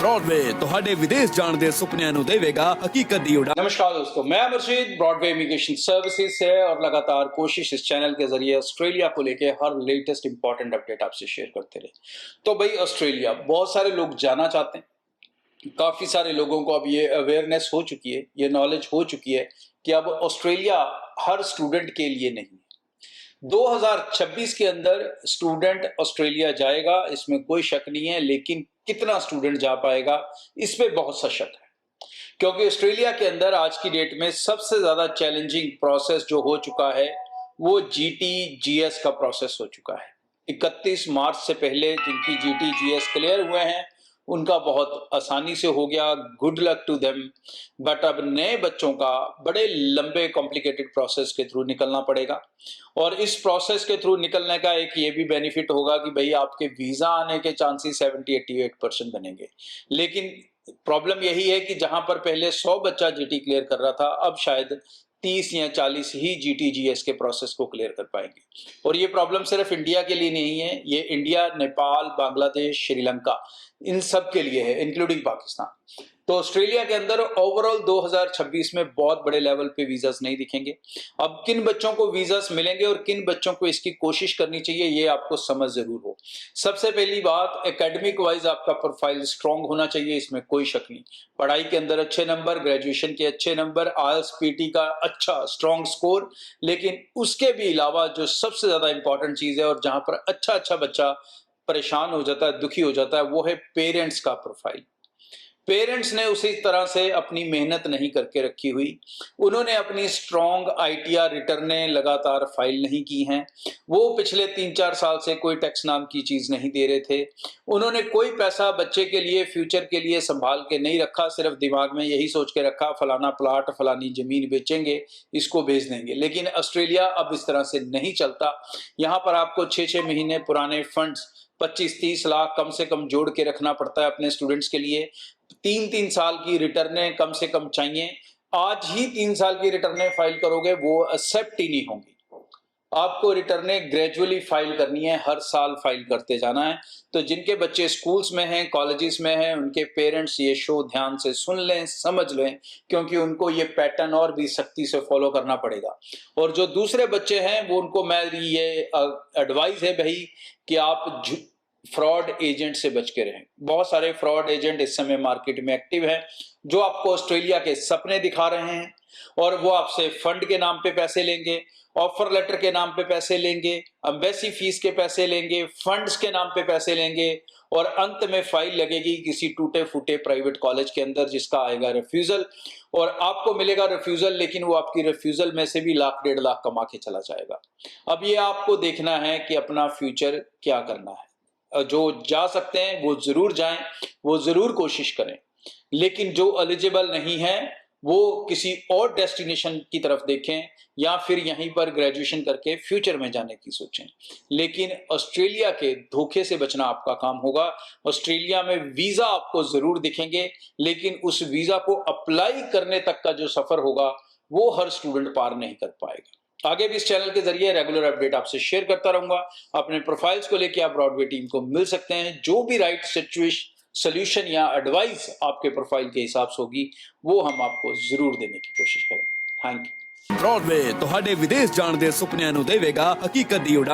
Broadway ਤੁਹਾਡੇ ਵਿਦੇਸ਼ ਜਾਣ ਦੇ ਸੁਪਨਿਆਂ ਨੂੰ ਦੇਵੇਗਾ ਹਕੀਕਤ ਦੀ ਉਡਾਨ। नमस्कार दोस्तों, मैं अमरजीत ब्रॉडवे इमिग्रेशन सर्विसेज से और लगातार कोशिश इस चैनल के जरिए ऑस्ट्रेलिया को लेके हर लेटेस्ट इंपॉर्टेंट अपडेट आपसे शेयर करते रहे। तो भाई ऑस्ट्रेलिया बहुत सारे लोग जाना चाहते हैं, काफी सारे लोगों को अब ये अवेयरनेस हो चुकी है, ये नॉलेज हो चुकी है कि अब ऑस्ट्रेलिया हर स्टूडेंट के लिए नहीं। 2026 के अंदर स्टूडेंट ऑस्ट्रेलिया जाएगा, इसमें कोई शक नहीं है, लेकिन कितना स्टूडेंट जा पाएगा इस पे बहुत सा शक है, क्योंकि ऑस्ट्रेलिया के अंदर आज की डेट में सबसे ज्यादा चैलेंजिंग प्रोसेस जो हो चुका है वो GT-GS का प्रोसेस हो चुका है। 31 मार्च से पहले जिनकी GT-GS क्लियर हुए हैं उनका बहुत आसानी से हो गया, good luck to them. But अब नए बच्चों का बड़े लंबे कॉम्प्लिकेटेड प्रोसेस के थ्रू निकलना पड़ेगा, और इस प्रोसेस के थ्रू निकलने का एक ये भी बेनिफिट होगा कि भाई आपके वीजा आने के चांसेस 70-88% बनेंगे। लेकिन प्रॉब्लम यही है कि जहां पर पहले 100 बच्चा GT क्लियर कर रहा था, अब शायद 30 या 40 ही GT-GS के प्रोसेस को क्लियर कर पाएंगे। और ये प्रॉब्लम सिर्फ इंडिया के लिए नहीं है, ये इंडिया, नेपाल, बांग्लादेश, श्रीलंका, इन सब के लिए है, इंक्लूडिंग पाकिस्तान। तो ऑस्ट्रेलिया के अंदर ओवरऑल 2026 में बहुत बड़े लेवल पे वीजास नहीं दिखेंगे। अब किन बच्चों को वीजास मिलेंगे और किन बच्चों को इसकी कोशिश करनी चाहिए, ये आपको समझ जरूर हो। सबसे पहली बात, एकेडमिक वाइज आपका प्रोफाइल स्ट्रांग होना चाहिए, इसमें कोई शक नहीं। पढ़ाई के अंदर अच्छे नंबर, ग्रेजुएशन के अच्छे नंबर, IELTS PT का अच्छा स्ट्रांग स्कोर, लेकिन उसके भी अलावा जो सबसे ज्यादा इंपॉर्टेंट चीज है और जहां पर अच्छा बच्चा परेशान हो जाता है, दुखी हो जाता है, वो है पेरेंट्स का प्रोफाइल। पेरेंट्स ने उसी तरह से अपनी मेहनत नहीं करके रखी हुई, उन्होंने अपनी स्ट्रॉन्ग ITR रिटर्नें लगातार फाइल नहीं की हैं, वो पिछले 3-4 साल से कोई टैक्स नाम की चीज नहीं दे रहे थे, उन्होंने कोई पैसा बच्चे के लिए, फ्यूचर के लिए संभाल के नहीं रखा, सिर्फ दिमाग में यही सोच के रखा फलाना प्लाट, फलानी जमीन बेचेंगे, इसको भेज देंगे। लेकिन ऑस्ट्रेलिया अब इस तरह से नहीं चलता। यहाँ पर आपको 6-6 महीने पुराने फंड्स 25-30 लाख कम से कम जोड़ के रखना पड़ता है अपने स्टूडेंट्स के लिए। 3-3 साल की रिटर्नें कम से कम चाहिए। आज ही 3 साल की रिटर्नें फाइल करोगे वो एक्सेप्ट ही नहीं होंगी। आपको रिटर्नें ग्रेजुअली फाइल करनी है, हर साल फाइल करते जाना है। तो जिनके बच्चे स्कूल्स में हैं, कॉलेजेस में हैं, उनके पेरेंट्स ये शो ध्यान से सुन लें, समझ लें, क्योंकि उनको ये पैटर्न और भी सख्ती से फॉलो करना पड़ेगा। और जो दूसरे बच्चे हैं वो उनको मेरी ये एडवाइस है भाई कि आप फ्रॉड एजेंट से बच के रहें। बहुत सारे फ्रॉड एजेंट इस समय मार्केट में एक्टिव हैं, जो आपको ऑस्ट्रेलिया के सपने दिखा रहे हैं, और वो आपसे फंड के नाम पे पैसे लेंगे, ऑफर लेटर के नाम पे पैसे लेंगे, एम्बेसी फीस के पैसे लेंगे, फंड्स के नाम पे पैसे लेंगे, और अंत में फाइल लगेगी किसी टूटे फूटे प्राइवेट कॉलेज के अंदर, जिसका आएगा रिफ्यूजल, और आपको मिलेगा रिफ्यूजल, लेकिन वो आपकी रिफ्यूजल में से भी 1-1.5 लाख कमा के चला जाएगा। अब ये आपको देखना है कि अपना फ्यूचर क्या करना है। जो जा सकते हैं वो जरूर जाएं, वो जरूर कोशिश करें, लेकिन जो एलिजिबल नहीं है वो किसी और डेस्टिनेशन की तरफ देखें, या फिर यहीं पर ग्रेजुएशन करके फ्यूचर में जाने की सोचें। लेकिन ऑस्ट्रेलिया के धोखे से बचना आपका काम होगा। ऑस्ट्रेलिया में वीजा आपको जरूर दिखेंगे, लेकिन उस वीजा को अप्लाई करने तक का जो सफर होगा वो हर स्टूडेंट पार नहीं कर पाएगा। आगे भी इस चैनल के जरिए रेगुलर अपडेट आपसे शेयर करता रहूंगा। अपने प्रोफाइल्स को लेकर आप ब्रॉडवे टीम को मिल सकते हैं। जो भी राइट सोल्यूशन या एडवाइस आपके प्रोफाइल के हिसाब से होगी वो हम आपको जरूर देने की कोशिश करेंगे। Thank you. ब्रॉडवे ਤੁਹਾਡੇ ਵਿਦੇਸ਼ ਜਾਣ ਦੇ ਸੁਪਨਿਆਂ ਨੂੰ ਦੇਵੇਗਾ ਹਕੀਕਤ ਦੀ ਉਡਾਨ।